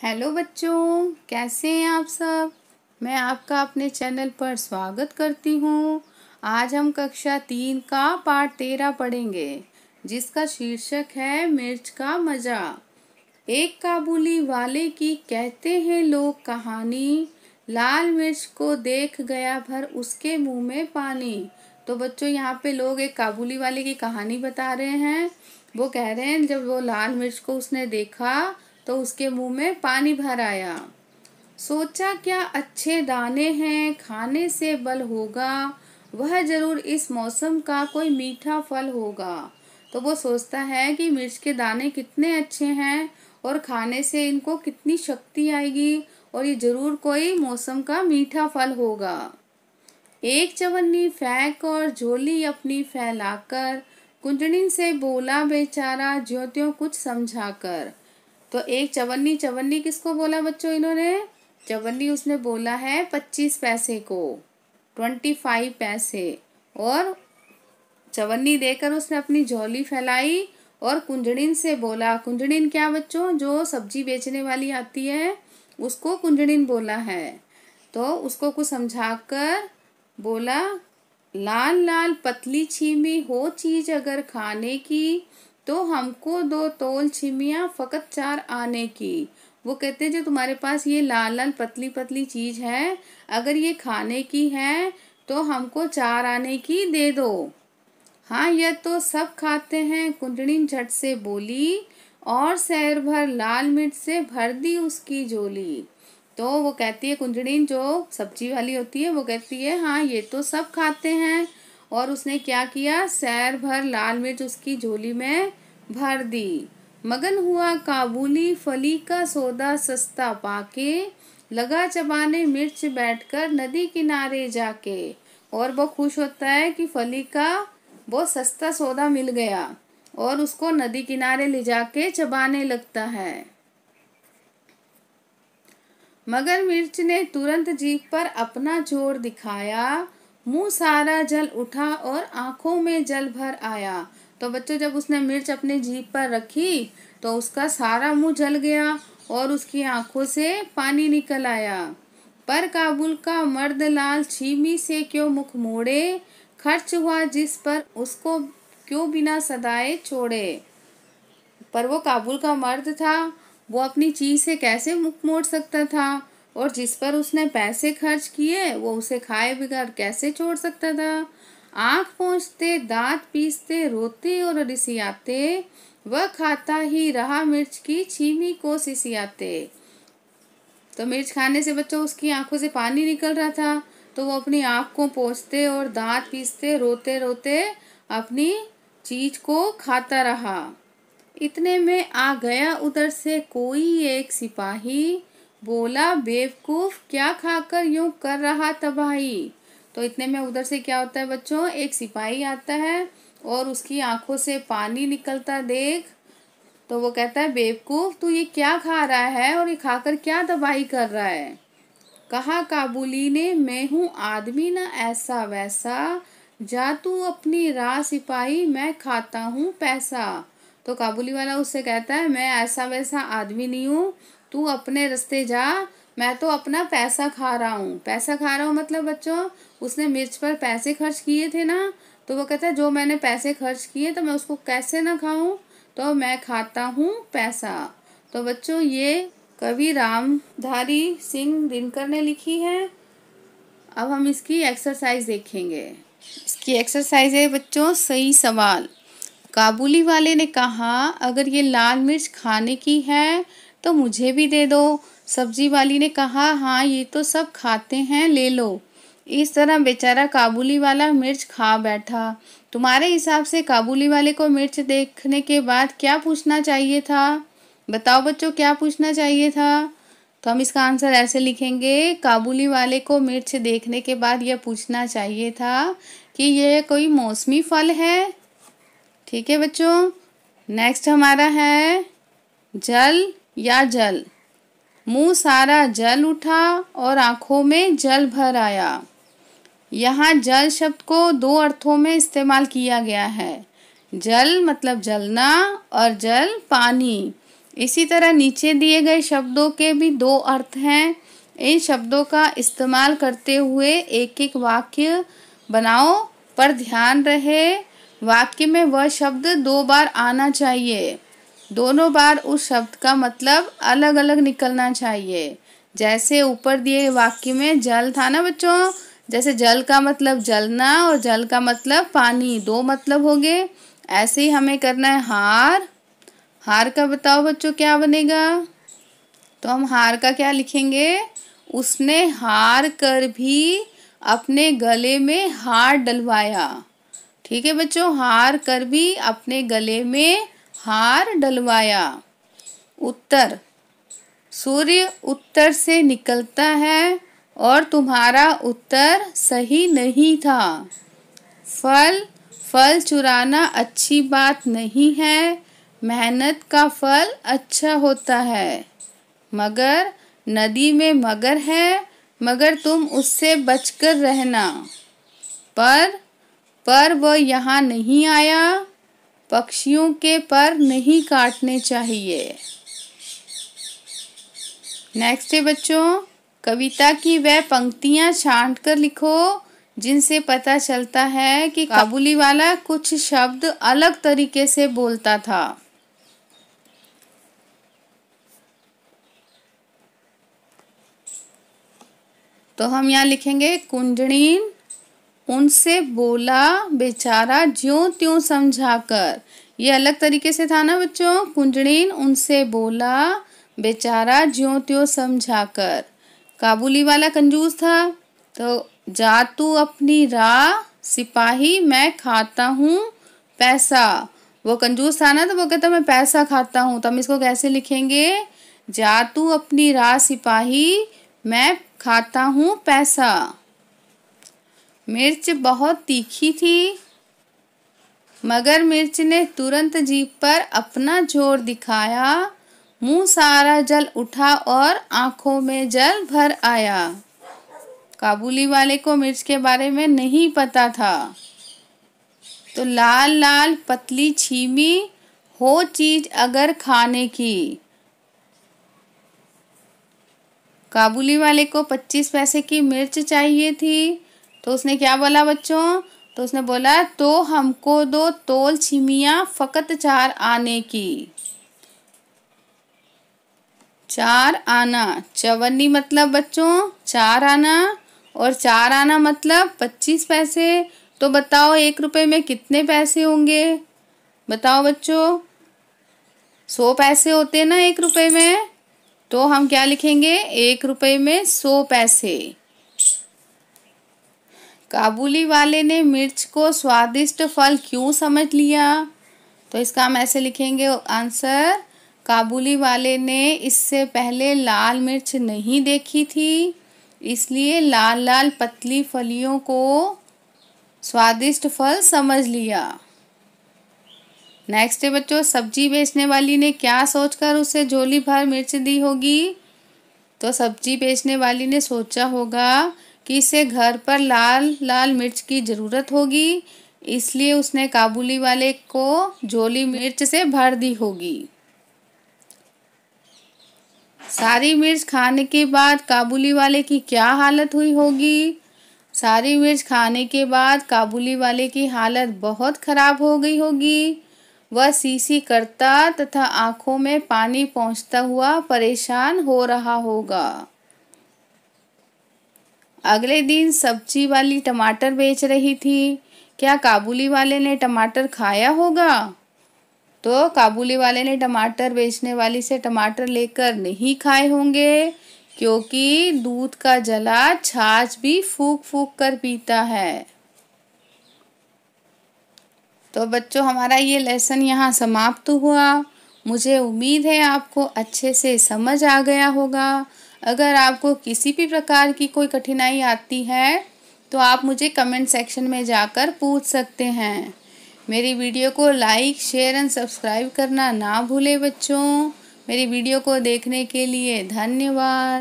Hello बच्चों, कैसे हैं आप सब। मैं आपका अपने चैनल पर स्वागत करती हूँ। आज हम कक्षा 3 का पाठ 13 पढ़ेंगे, जिसका शीर्षक है मिर्च का मज़ा। एक काबुली वाले की कहते हैं लोग कहानी, लाल मिर्च को देख गया भर उसके मुंह में पानी। तो बच्चों, यहाँ पे लोग एक काबुली वाले की कहानी बता रहे हैं। वो कह रहे हैं जब वो लाल मिर्च को उसने देखा तो उसके मुंह में पानी भर आया। सोचा क्या अच्छे दाने हैं, खाने से बल होगा, वह जरूर इस मौसम का कोई मीठा फल होगा। तो वो सोचता है कि मिर्च के दाने कितने अच्छे हैं और खाने से इनको कितनी शक्ति आएगी और ये जरूर कोई मौसम का मीठा फल होगा। एक चवन्नी फेंक और झोली अपनी फैलाकर कुंजड़िन से बोला बेचारा ज्यों त्यों कुछ समझाकर। तो एक चवन्नी, चवन्नी किसको बोला बच्चों इन्होंने? चवन्नी उसने बोला है 25 पैसे को, 25 पैसे। और चवन्नी देकर उसने अपनी झोली फैलाई और कुंजड़िन से बोला। कुंजड़िन क्या बच्चों? जो सब्जी बेचने वाली आती है उसको कुंजड़िन बोला है। तो उसको कुछ समझाकर बोला, लाल लाल पतली छीमी हो चीज अगर खाने की, तो हमको 2 तोल छिमियाँ फकत 4 आने की। वो कहते जो तुम्हारे पास ये लाल लाल पतली पतली चीज है, अगर ये खाने की है तो हमको 4 आने की दे दो। हाँ, यह तो सब खाते हैं, कुंजड़िन झट से बोली और सैर भर लाल मिर्च से भर दी उसकी झोली। तो वो कहती है कुंजड़िन, जो सब्जी वाली होती है, वो कहती है हाँ ये तो सब खाते हैं। और उसने क्या किया, सैर भर लाल मिर्च उसकी झोली में भर दी। मगन हुआ काबुली फली का सौदा सस्ता पाके, लगा चबाने मिर्च बैठकर नदी किनारे जाके। और वो खुश होता है कि फली का बहुत सस्ता सौदा मिल गया और उसको नदी किनारे ले जाके चबाने लगता है। मगर मिर्च ने तुरंत जीभ पर अपना जोर दिखाया, मुंह सारा जल उठा और आंखों में जल भर आया। तो बच्चों, जब उसने मिर्च अपने जीभ पर रखी तो उसका सारा मुंह जल गया और उसकी आंखों से पानी निकल आया। पर काबुल का मर्द लाल छीमी से क्यों मुख मोड़े, खर्च हुआ जिस पर उसको क्यों बिना सदाए छोड़े। पर वो काबुल का मर्द था, वो अपनी चीज से कैसे मुख मोड़ सकता था, और जिस पर उसने पैसे खर्च किए वो उसे खाए बगैर कैसे छोड़ सकता था। आंख पोंछते, दांत पीसते, रोते और रिसियाते, वह खाता ही रहा मिर्च की छीमी को सिसियाते। तो मिर्च खाने से बच्चों उसकी आंखों से पानी निकल रहा था, तो वो अपनी आंख को पोंछते और दांत पीसते, रोते रोते अपनी चीज को खाता रहा। इतने में आ गया उधर से कोई एक सिपाही, बोला बेवकूफ क्या खाकर यूं कर रहा तबाही। तो इतने में उधर से क्या होता है बच्चों, एक सिपाही आता है और उसकी आंखों से पानी निकलता देख तो वो कहता है बेवकूफ तू ये क्या खा रहा है और ये खाकर क्या तबाही कर रहा है। कहा काबुली ने, मैं हूँ आदमी ना ऐसा वैसा, जा तू अपनी राह सिपाही, मैं खाता हूँ पैसा। तो काबुली वाला उससे कहता है मैं ऐसा वैसा आदमी नहीं हूँ, तू अपने रास्ते जा, मैं तो अपना पैसा खा रहा हूँ। पैसा खा रहा हूँ मतलब बच्चों, उसने मिर्च पर पैसे खर्च किए थे ना, तो वो कहता है जो मैंने पैसे खर्च किए तो मैं उसको कैसे ना खाऊं, तो मैं खाता हूँ पैसा। तो बच्चों, ये कवि रामधारी सिंह दिनकर ने लिखी है। अब हम इसकी एक्सरसाइज देखेंगे। इसकी एक्सरसाइज है बच्चों, सही सवाल। काबुली वाले ने कहा अगर ये लाल मिर्च खाने की है तो मुझे भी दे दो। सब्जी वाली ने कहा हाँ ये तो सब खाते हैं, ले लो। इस तरह बेचारा काबुली वाला मिर्च खा बैठा। तुम्हारे हिसाब से काबुली वाले को मिर्च देखने के बाद क्या पूछना चाहिए था? बताओ बच्चों, क्या पूछना चाहिए था? तो हम इसका आंसर ऐसे लिखेंगे, काबुली वाले को मिर्च देखने के बाद यह पूछना चाहिए था कि यह कोई मौसमी फल है। ठीक है बच्चों। नेक्स्ट हमारा है जल या जल। मुंह सारा जल उठा और आंखों में जल भर आया। यहाँ जल शब्द को 2 अर्थों में इस्तेमाल किया गया है। जल मतलब जलना और जल पानी। इसी तरह नीचे दिए गए शब्दों के भी दो अर्थ हैं। इन शब्दों का इस्तेमाल करते हुए एक एक वाक्य बनाओ, पर ध्यान रहे वाक्य में वह शब्द 2 बार आना चाहिए। दोनों बार उस शब्द का मतलब अलग अलग निकलना चाहिए। जैसे ऊपर दिए वाक्य में जल था ना बच्चों, जैसे जल का मतलब जलना और जल का मतलब पानी, 2 मतलब हो गए। ऐसे ही हमें करना है हार। हार का बताओ बच्चों क्या बनेगा? तो हम हार का क्या लिखेंगे? उसने हार कर भी अपने गले में हार डलवाया। ठीक है बच्चों, हार कर भी अपने गले में हार डलवाया। उत्तर, सूर्य उत्तर से निकलता है और तुम्हारा उत्तर सही नहीं था। फल, फल चुराना अच्छी बात नहीं है, मेहनत का फल अच्छा होता है। मगर, नदी में मगर है, मगर तुम उससे बचकर रहना। पर वह यहाँ नहीं आया, पक्षियों के पर नहीं काटने चाहिए। नेक्स्ट है बच्चों, कविता की वह पंक्तियां छांट कर लिखो जिनसे पता चलता है कि काबुली वाला कुछ शब्द अलग तरीके से बोलता था। तो हम यहाँ लिखेंगे कुंजड़ीन उनसे बोला बेचारा ज्यों त्यों समझाकर। ये अलग तरीके से था ना बच्चों। कुंजड़ीन उनसे बोला बेचारा ज्यों त्यों समझाकर। काबुली वाला कंजूस था, तो जा तू अपनी राह सिपाही मैं खाता हूँ पैसा। वो कंजूस था ना, तो वो कहता मैं पैसा खाता हूँ। तो हम इसको कैसे लिखेंगे? जा तू अपनी राह सिपाही मैं खाता हूँ पैसा। मिर्च बहुत तीखी थी, मगर मिर्च ने तुरंत जीभ पर अपना जोर दिखाया। मुंह सारा जल उठा और आंखों में जल भर आया। काबुली वाले को मिर्च के बारे में नहीं पता था। तो लाल लाल पतली छीमी हो चीज अगर खाने की। काबुली वाले को 25 पैसे की मिर्च चाहिए थी, तो उसने क्या बोला बच्चों? तो उसने बोला तो हमको 2 तोल छिमियाँ फकत 4 आने की। 4 आना, चवन्नी मतलब बच्चों 4 आना, और 4 आना मतलब 25 पैसे। तो बताओ 1 रुपए में कितने पैसे होंगे? बताओ बच्चों, 100 पैसे होते ना 1 रुपए में। तो हम क्या लिखेंगे? 1 रुपए में 100 पैसे। काबुली वाले ने मिर्च को स्वादिष्ट फल क्यों समझ लिया? तो इसका हम ऐसे लिखेंगे आंसर, काबुली वाले ने इससे पहले लाल मिर्च नहीं देखी थी, इसलिए लाल लाल पतली फलियों को स्वादिष्ट फल समझ लिया। नेक्स्ट है बच्चों, सब्जी बेचने वाली ने क्या सोचकर उसे झोली भर मिर्च दी होगी? तो सब्जी बेचने वाली ने सोचा होगा कि इसे घर पर लाल लाल मिर्च की ज़रूरत होगी, इसलिए उसने काबुली वाले को झोली मिर्च से भर दी होगी। सारी मिर्च खाने के बाद काबुली वाले की क्या हालत हुई होगी? सारी मिर्च खाने के बाद काबुली वाले की हालत बहुत खराब हो गई होगी। वह सी करता तथा आंखों में पानी पहुँचता हुआ परेशान हो रहा होगा। अगले दिन सब्जी वाली टमाटर बेच रही थी। क्या काबुली वाले ने टमाटर खाया होगा? तो काबुली वाले ने टमाटर बेचने वाली से टमाटर लेकर नहीं खाए होंगे, क्योंकि दूध का जला छाछ भी फूंक फूंक कर पीता है। तो बच्चों, हमारा ये लेसन यहाँ समाप्त हुआ। मुझे उम्मीद है आपको अच्छे से समझ आ गया होगा। अगर आपको किसी भी प्रकार की कोई कठिनाई आती है तो आप मुझे कमेंट सेक्शन में जाकर पूछ सकते हैं। मेरी वीडियो को लाइक, शेयर एंड सब्सक्राइब करना ना भूलें बच्चों। मेरी वीडियो को देखने के लिए धन्यवाद।